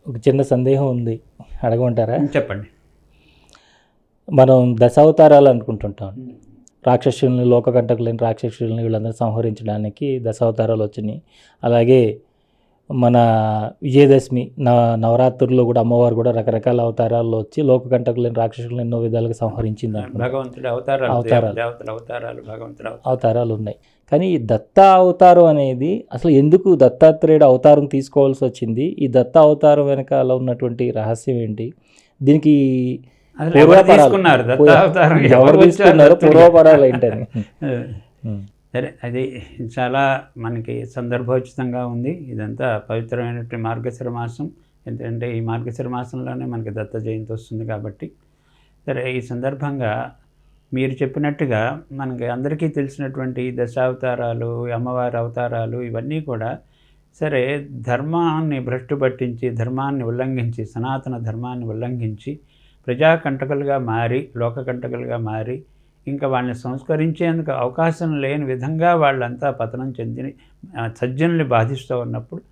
ఒక చిన్న సందేహం ఉంది, అడగమంటారా? చెప్పండి. మనం దశావతారాలు అనుకుంటుంటాం. రాక్షసుల్ని, లోకకంటకులైన రాక్షసుల్ని వీళ్ళందరూ సంహరించడానికి దశావతారాలు వచ్చినాయి. అలాగే మన విజయదశమి నవరాత్రుల్లో కూడా అమ్మవారు కూడా రకరకాల అవతారాల్లో వచ్చి లోకకంటకులైన రాక్షసులను ఎన్నో విధాలుగా సంహరించింది. భగవంతుడి అవతారాలు ఉన్నాయి. కానీ ఈ దత్త అవతారం అనేది అసలు ఎందుకు దత్తాత్రేయుడు అవతారం తీసుకోవాల్సి వచ్చింది? ఈ దత్త అవతారం వెనకాల ఉన్నటువంటి రహస్యం ఏంటి? దీనికి ఎవరు తీసుకున్నారు? పూర్వపరాలు ఏంటని. సరే, అది చాలా మనకి సందర్భోచితంగా ఉంది. ఇదంతా పవిత్రమైనటువంటి మార్గశిర మాసం. ఎందుకంటే ఈ మార్గశిర మాసంలోనే మనకి దత్త జయంతి వస్తుంది కాబట్టి. సరే, ఈ సందర్భంగా మీరు చెప్పినట్టుగా మనకి అందరికీ తెలిసినటువంటి దశావతారాలు, అమ్మవారి అవతారాలు ఇవన్నీ కూడా సరే ధర్మాన్ని భ్రష్టు పట్టించి, ధర్మాన్ని ఉల్లంఘించి, సనాతన ధర్మాన్ని ఉల్లంఘించి ప్రజాకంటకులుగా మారి, లోకకంటకులుగా మారి, ఇంకా వాళ్ళని సంస్కరించేందుకు అవకాశం లేని విధంగా వాళ్ళంతా పతనం చెంది సజ్జనుల్ని బాధిస్తూ ఉన్నప్పుడు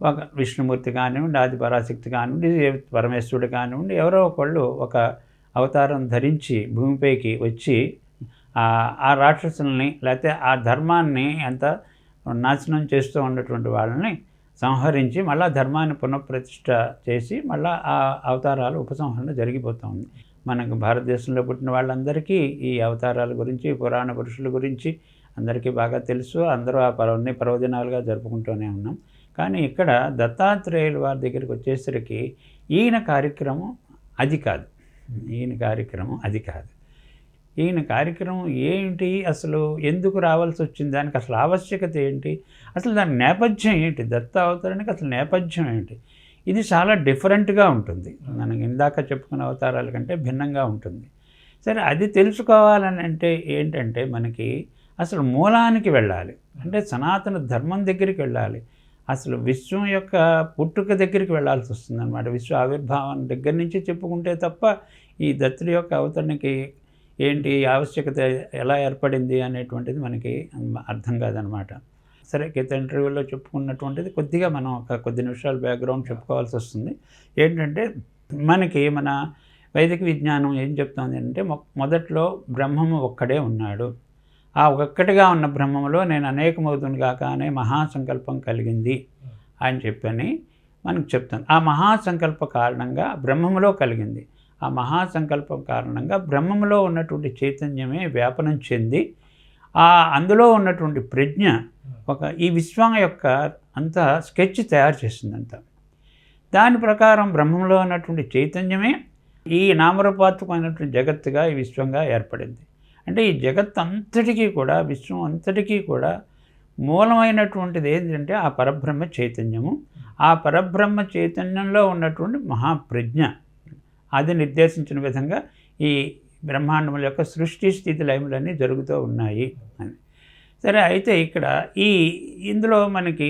ఒక విష్ణుమూర్తి కానివ్వండి, ఆది పరాశక్తి కానివ్వండి, పరమేశ్వరుడు కానివ్వండి, ఎవరో ఒకళ్ళు ఒక అవతారం ధరించి భూమిపైకి వచ్చి ఆ రాక్షసుల్ని లేకపోతే ఆ ధర్మాన్ని అంత నాశనం చేస్తూ ఉన్నటువంటి వాళ్ళని సంహరించి మళ్ళా ధర్మాన్ని పునఃప్రతిష్ఠ చేసి మళ్ళీ ఆ అవతారాలు ఉపసంహరణ జరిగిపోతూ ఉంది. మనకు భారతదేశంలో పుట్టిన వాళ్ళందరికీ ఈ అవతారాల గురించి, పురాణ పురుషుల గురించి అందరికీ బాగా తెలుసు. అందరూ ఆ పర్వదినాలుగా జరుపుకుంటూనే ఉన్నాం. కానీ ఇక్కడ దత్తాత్రేయుల వారి దగ్గరికి వచ్చేసరికి ఈయన కార్యక్రమం అది కాదు. ఈయన కార్యక్రమం ఏంటి, అసలు ఎందుకు రావాల్సి వచ్చింది, దానికి అసలు ఆవశ్యకత ఏంటి, అసలు దాని నేపథ్యం ఏంటి, దత్త అవతారానికి అసలు నేపథ్యం ఏంటి, ఇది చాలా డిఫరెంట్గా ఉంటుంది. మనకి ఇందాక చెప్పుకున్న అవతారాల కంటే భిన్నంగా ఉంటుంది. సరే, అది తెలుసుకోవాలని అంటే ఏంటంటే మనకి అసలు మూలానికి వెళ్ళాలి. అంటే సనాతన ధర్మం దగ్గరికి వెళ్ళాలి. అసలు విశ్వం యొక్క పుట్టుక దగ్గరికి వెళ్ళాల్సి వస్తుంది అన్నమాట. విశ్వ ఆవిర్భావం దగ్గర నుంచి చెప్పుకుంటే తప్ప ఈ దత్తుడి యొక్క అవతరణకి ఏంటి ఆవశ్యకత ఎలా ఏర్పడింది అనేటువంటిది మనకి అర్థం కాదనమాట. సరే, గత ఇంటర్వ్యూలో చెప్పుకున్నటువంటిది కొద్దిగా మనం ఒక కొద్ది నిమిషాలు బ్యాక్గ్రౌండ్ చెప్పుకోవాల్సి వస్తుంది. ఏంటంటే మనకి మన వైదిక విజ్ఞానం ఏం చెప్తుంది అంటే మొదట్లో బ్రహ్మము ఒక్కడే ఉన్నాడు. ఆ ఒక్కటిగా ఉన్న బ్రహ్మములో నేను అనేకమవుతుంది కాక అనే మహాసంకల్పం కలిగింది అని చెప్పని మనకు చెప్తాను. ఆ మహాసంకల్ప కారణంగా బ్రహ్మములో కలిగింది. ఆ మహాసంకల్పం కారణంగా బ్రహ్మములో ఉన్నటువంటి చైతన్యమే వ్యాపనం చెంది అందులో ఉన్నటువంటి ప్రజ్ఞ ఈ విశ్వం యొక్క అంత స్కెచ్ తయారు చేసిందంట. దాని ప్రకారం బ్రహ్మంలో ఉన్నటువంటి చైతన్యమే ఈ నామరూపాత్మకమైనటువంటి జగత్తుగా ఈ విశ్వంగా ఏర్పడింది. అంటే ఈ జగత్ అంతటికీ కూడా, విశ్వం అంతటికీ కూడా మూలమైనటువంటిది ఏంటంటే ఆ పరబ్రహ్మ చైతన్యము. ఆ పరబ్రహ్మ చైతన్యంలో ఉన్నటువంటి మహాప్రజ్ఞ అది నిర్దేశించిన విధంగా ఈ బ్రహ్మాండముల యొక్క సృష్టి స్థితి లయములన్నీ జరుగుతూ ఉన్నాయి అని. సరే, అయితే ఇక్కడ ఇందులో మనకి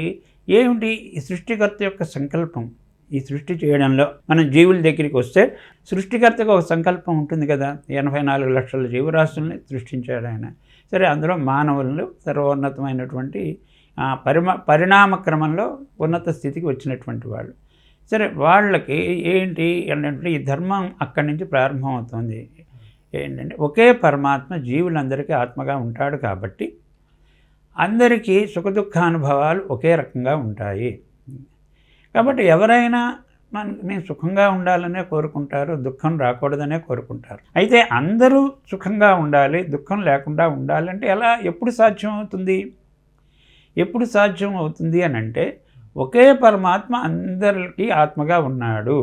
ఏమిటి ఈ సృష్టికర్త యొక్క సంకల్పం? ఈ సృష్టి చేయడంలో మనం జీవుల దగ్గరికి వస్తే సృష్టికర్తకు ఒక సంకల్పం ఉంటుంది కదా. 84 లక్షల జీవరాశుల్ని సృష్టించాడు ఆయన. సరే, అందులో మానవులను సర్వోన్నతమైనటువంటి పరిణామ క్రమంలో ఉన్నత స్థితికి వచ్చినటువంటి వాళ్ళు. సరే, వాళ్ళకి ఏంటి అంటే ఈ ధర్మం అక్కడి నుంచి ప్రారంభమవుతుంది. ఏంటంటే ఒకే పరమాత్మ జీవులందరికీ ఆత్మగా ఉంటాడు కాబట్టి అందరికీ సుఖదుఖానుభవాలు ఒకే రకంగా ఉంటాయి. కాబట్టి ఎవరైనా మేము సుఖంగా ఉండాలనే కోరుకుంటారు, దుఃఖం రాకూడదనే కోరుకుంటారు. అయితే అందరూ సుఖంగా ఉండాలి, దుఃఖం లేకుండా ఉండాలంటే ఎప్పుడు సాధ్యం అవుతుంది అని అంటే ఒకే పరమాత్మ అందరికీ ఆత్మగా ఉన్నాడు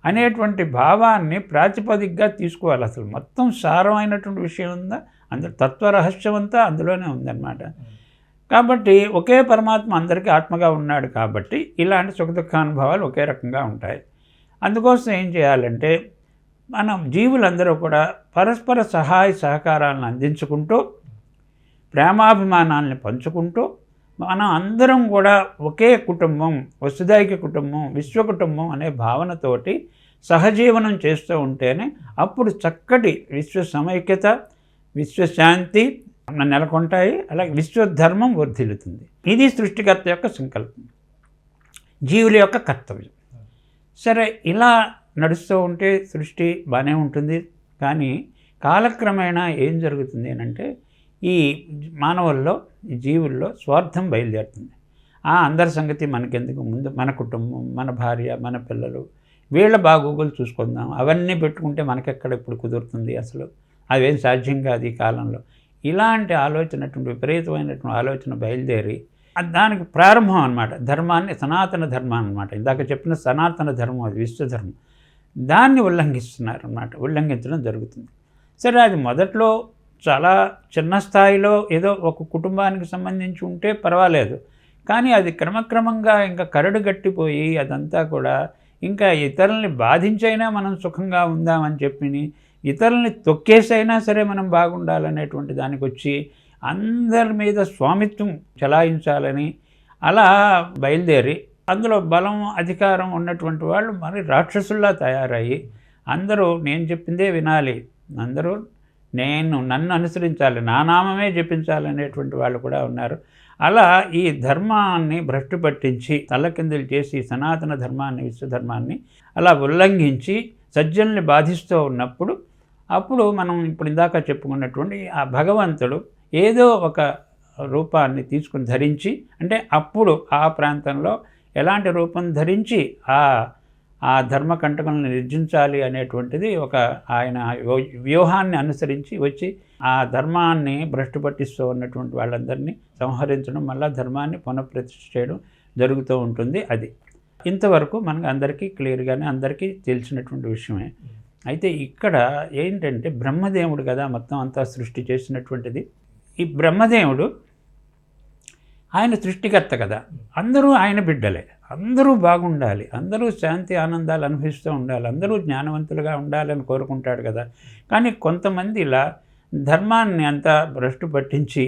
అనేటువంటి భావాన్ని ప్రాతిపదికగా తీసుకోవాలి. అసలు మొత్తం సారమైనటువంటి విషయం ఉందా, అందులో తత్వరహస్యం అంతా అందులోనే ఉందన్నమాట. కాబట్టి ఒకే పరమాత్మ అందరికీ ఆత్మగా ఉన్నాడు కాబట్టి ఇలాంటి సుఖదుఖానుభవాలు ఒకే రకంగా ఉంటాయి. అందుకోసం ఏం చేయాలంటే మనం జీవులందరూ కూడా పరస్పర సహాయ సహకారాలను అందించుకుంటూ, ప్రేమాభిమానాలను పంచుకుంటూ మనం అందరం కూడా ఒకే కుటుంబం, వసుదైక కుటుంబం, విశ్వ కుటుంబం అనే భావనతోటి సహజీవనం చేస్తూ ఉంటేనే అప్పుడు చక్కటి విశ్వ సమైక్యత, విశ్వశాంతి నెలకొంటాయి. అలాగే విశ్వధర్మం వర్ధిల్లుతుంది. ఇది సృష్టికర్త యొక్క సంకల్పం, జీవుల యొక్క కర్తవ్యం. సరే, ఇలా నడుస్తూ ఉంటే సృష్టి బాగానే ఉంటుంది. కానీ కాలక్రమేణా ఏం జరుగుతుంది అంటే ఈ మానవుల్లో, ఈ జీవుల్లో స్వార్థం బయలుదేరుతుంది. అందరి సంగతి మనకెందుకు, ముందు మన కుటుంబం, మన భార్య, మన పిల్లలు, వీళ్ళ బాగోగులు చూసుకుందాం, అవన్నీ పెట్టుకుంటే మనకెక్కడ ఇప్పుడు కుదురుతుంది, అసలు అవేం సాధ్యం కాదు ఈ కాలంలో. ఇలాంటి ఆలోచనటువంటి విపరీతమైనటువంటి ఆలోచన బయలుదేరి దానికి ప్రారంభం అన్నమాట. ధర్మాన్ని, సనాతన ధర్మం అన్నమాట. ఇందాక చెప్పిన సనాతన ధర్మం, అది విశ్వధర్మం. దాన్ని ఉల్లంఘిస్తున్నారు అన్నమాట, ఉల్లంఘించడం జరుగుతుంది. సరే, అది మొదట్లో చాలా చిన్న స్థాయిలో ఏదో ఒక కుటుంబానికి సంబంధించి ఉంటే పర్వాలేదు. కానీ అది క్రమక్రమంగా ఇంకా కరడు గట్టిపోయి అదంతా కూడా ఇంకా ఇతరుల్ని బాధించైనా మనం సుఖంగా ఉందామని చెప్పి, ఇతరుల్ని తొక్కేసైనా సరే మనం బాగుండాలనేటువంటి దానికి వచ్చి అందరి మీద స్వామిత్వం చెలాయించాలని అలా బయలుదేరి, అందులో బలం, అధికారం ఉన్నటువంటి వాళ్ళు మరి రాక్షసుల్లా తయారయ్యి అందరూ నేను చెప్పిందే వినాలి, అందరూ నన్ను అనుసరించాలి, నా నామమే జపించాలనేటువంటి వాళ్ళు కూడా ఉన్నారు. అలా ఈ ధర్మాన్ని భ్రష్టు పట్టించి తల్లకిందులు చేసి సనాతన ధర్మాన్ని, విశ్వధర్మాన్ని అలా ఉల్లంఘించి సజ్జనుల్ని బాధిస్తూ ఉన్నప్పుడు, అప్పుడు మనం ఇప్పుడు ఇందాక చెప్పుకున్నటువంటి ఆ భగవంతుడు ఏదో ఒక రూపాన్ని తీసుకుని ధరించి, అంటే అప్పుడు ఆ ప్రాంతంలో ఎలాంటి రూపం ధరించి ఆ ధర్మకంటకులను నిర్జించాలి అనేటువంటిది ఒక ఆయన వ్యూహాన్ని అనుసరించి వచ్చి ఆ ధర్మాన్ని భ్రష్టు పట్టిస్తూ ఉన్నటువంటి వాళ్ళందరినీ సంహరించడం, మళ్ళీ ధర్మాన్ని పునఃప్రతిష్ఠ చేయడం జరుగుతూ ఉంటుంది. అది ఇంతవరకు మనకు అందరికీ క్లియర్గానే అందరికీ తెలిసినటువంటి విషయమే. అయితే ఇక్కడ ఏంటంటే బ్రహ్మదేవుడు కదా మొత్తం అంతా సృష్టి చేసినటువంటిది. ఈ బ్రహ్మదేవుడు ఆయన సృష్టికర్త కదా, అందరూ ఆయన బిడ్డలే, అందరూ బాగుండాలి, అందరూ శాంతి ఆనందాలు అనుభవిస్తూ ఉండాలి, అందరూ జ్ఞానవంతులుగా ఉండాలని కోరుకుంటాడు కదా. కానీ కొంతమంది ఇలా ధర్మాన్ని అంతా భ్రష్టు పట్టించి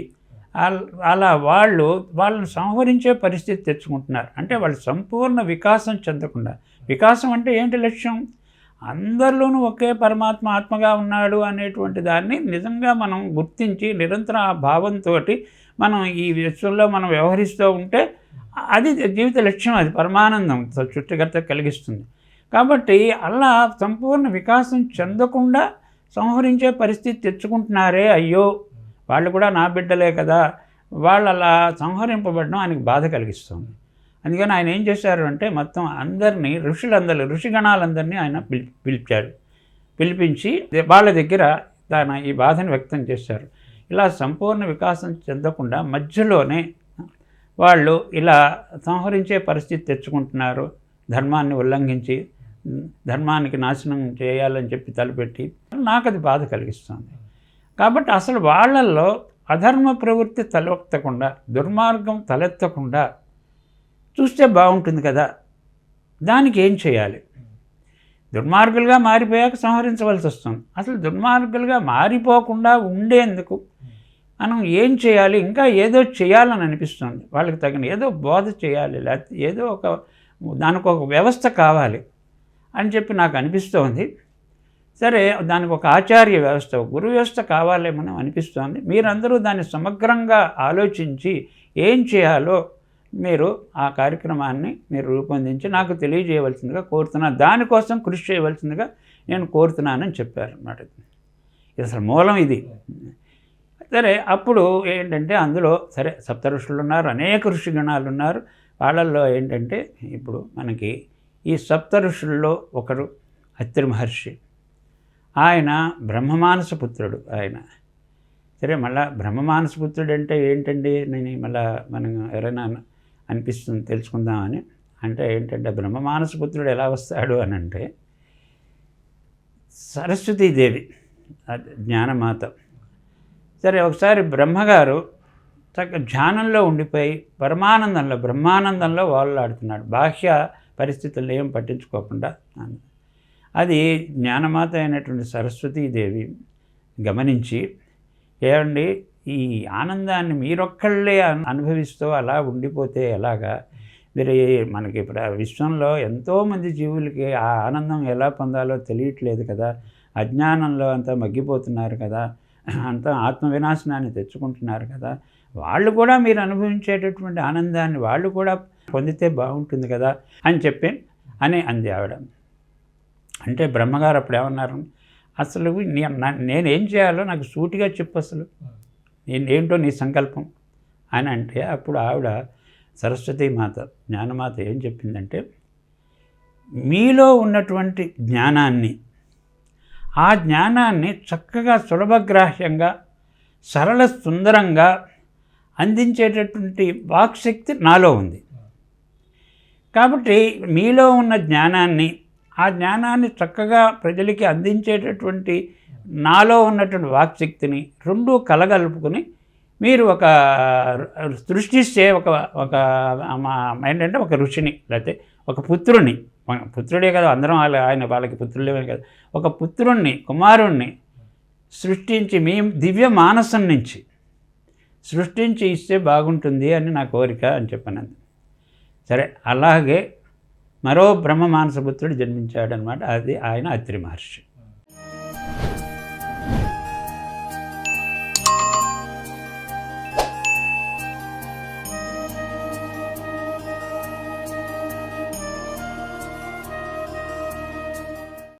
అలా వాళ్ళని సంహరించే పరిస్థితి తెచ్చుకుంటున్నారు. అంటే వాళ్ళు సంపూర్ణ వికాసం చెందకుండా, వికాసం అంటే ఏంటి లక్ష్యం, అందరిలోనూ ఒకే పరమాత్మ ఆత్మగా ఉన్నాడు అనేటువంటి దాన్ని నిజంగా మనం గుర్తించి నిరంతరం ఆ భావంతో మనం ఈ విశ్వంలో మనం వ్యవహరిస్తూ ఉంటే అది జీవిత లక్ష్యం, అది పరమానందం సృష్టికర్త కలిగిస్తుంది. కాబట్టి అలా సంపూర్ణ వికాసం చెందకుండా సంహరించే పరిస్థితి తెచ్చుకుంటున్నారే, అయ్యో వాళ్ళు కూడా నా బిడ్డలే కదా, వాళ్ళు అలా సంహరింపబడడం ఆయనకు బాధ కలిగిస్తుంది. అందుకని ఆయన ఏం చేశారు అంటే మొత్తం అందరినీ, ఋషిగణాలందరినీ ఆయన పిలిచాడు. పిలిపించి వాళ్ళ దగ్గర ఈ బాధను వ్యక్తం చేశారు. ఇలా సంపూర్ణ వికాసం చెందకుండా మధ్యలోనే వాళ్ళు ఇలా సంహరించే పరిస్థితి తెచ్చుకుంటున్నారు, ధర్మాన్ని ఉల్లంఘించి ధర్మానికి నాశనం చేయాలని చెప్పి తలపెట్టి, నాకు అది బాధ కలిగిస్తుంది. కాబట్టి అసలు వాళ్ళల్లో అధర్మ ప్రవృత్తి తలెత్తకుండా, దుర్మార్గం తలెత్తకుండా చూస్తే బాగుంటుంది కదా, దానికి ఏం చేయాలి? దుర్మార్గులుగా మారిపోయాక సంహరించవలసి వస్తుంది. అసలు దుర్మార్గులుగా మారిపోకుండా ఉండేందుకు మనం ఏం చేయాలి? ఇంకా ఏదో చేయాలని అనిపిస్తుంది. వాళ్ళకి తగిన ఏదో బోధ చేయాలి, లేకపోతే ఏదో దానికి ఒక వ్యవస్థ కావాలి అని చెప్పి నాకు అనిపిస్తోంది. సరే, దానికి ఒక ఆచార్య వ్యవస్థ, గురు వ్యవస్థ కావాలేమని అనిపిస్తోంది. మీరందరూ దాన్ని సమగ్రంగా ఆలోచించి ఏం చేయాలో మీరు ఆ కార్యక్రమాన్ని మీరు రూపొందించి నాకు తెలియజేయవలసిందిగా కోరుతున్నాను, దానికోసం కృషి చేయవలసిందిగా నేను కోరుతున్నానని చెప్పారు అన్నమాట. ఇది అసలు మూలం ఇది. సరే, అప్పుడు ఏంటంటే అందులో సరే సప్త ఋషులు ఉన్నారు, అనేక ఋషిగణాలు ఉన్నారు. వాళ్ళల్లో ఏంటంటే ఇప్పుడు మనకి ఈ సప్త ఋషుల్లో ఒకరు అత్రి మహర్షి. ఆయన బ్రహ్మమానస పుత్రుడు. ఆయన సరే, మళ్ళీ బ్రహ్మమానస పుత్రుడు అంటే ఏంటండి, నేను మళ్ళీ మనం ఎవరైనా అనిపిస్తుంది తెలుసుకుందామని. అంటే ఏంటంటే బ్రహ్మమానస పుత్రుడు ఎలా వస్తాడు అని అంటే సరస్వతీదేవి, జ్ఞానమాత. సరే, ఒకసారి బ్రహ్మగారు ధ్యానంలో ఉండిపోయి బ్రహ్మానందంలో వాళ్ళాడుతున్నాడు, బాహ్య పరిస్థితులను ఏం పట్టించుకోకుండా. అది జ్ఞానమాత అయినటువంటి సరస్వతీదేవి గమనించి, ఏమండి ఈ ఆనందాన్ని మీరొక్కళ్ళే అనుభవిస్తూ అలా ఉండిపోతే ఎలాగా? మీరు మనకి విశ్వంలో ఎంతోమంది జీవులకి ఆ ఆనందం ఎలా పొందాలో తెలియట్లేదు కదా, అజ్ఞానంలో అంతా మగ్గిపోతున్నారు కదా, అంతా ఆత్మ వినాశనాన్ని తెచ్చుకుంటున్నారు కదా, వాళ్ళు కూడా మీరు అనుభవించేటటువంటి ఆనందాన్ని వాళ్ళు కూడా పొందితే బాగుంటుంది కదా అని చెప్పి అని అంది ఆవిడ. అంటే బ్రహ్మగారు అప్పుడు ఏమన్నారు, అసలు నేనేం చేయాలో నాకు సూటిగా చెప్పు, అసలు ఏంటో నీ సంకల్పం అని అంటే, అప్పుడు ఆవిడ సరస్వతీమాత జ్ఞానమాత ఏం చెప్పిందంటే, మీలో ఉన్నటువంటి జ్ఞానాన్ని, ఆ జ్ఞానాన్ని చక్కగా సులభగ్రాహ్యంగా సరళ సుందరంగా అందించేటటువంటి వాక్శక్తి నాలో ఉంది. కాబట్టి మీలో ఉన్న జ్ఞానాన్ని, ఆ జ్ఞానాన్ని చక్కగా ప్రజలకి అందించేటటువంటి నాలో ఉన్నటువంటి వాక్శక్తిని రెండూ కలగలుపుకొని మీరు ఒక సృష్టిస్తే ఒక ఏంటంటే ఒక ఋషిని, లేకపోతే ఒక పుత్రుడే కదా, అందరం వాళ్ళకి పుత్రులే కదా, ఒక పుత్రుణ్ణి, కుమారుణ్ణి సృష్టించి మీ దివ్య మానసం నుంచి సృష్టించి ఇస్తే బాగుంటుంది అని నా కోరిక అని చెప్పాను. సరే, అలాగే మరో బ్రహ్మ మానసపుత్రుడు జన్మించాడనమాట. అది ఆయన అత్రి మహర్షి.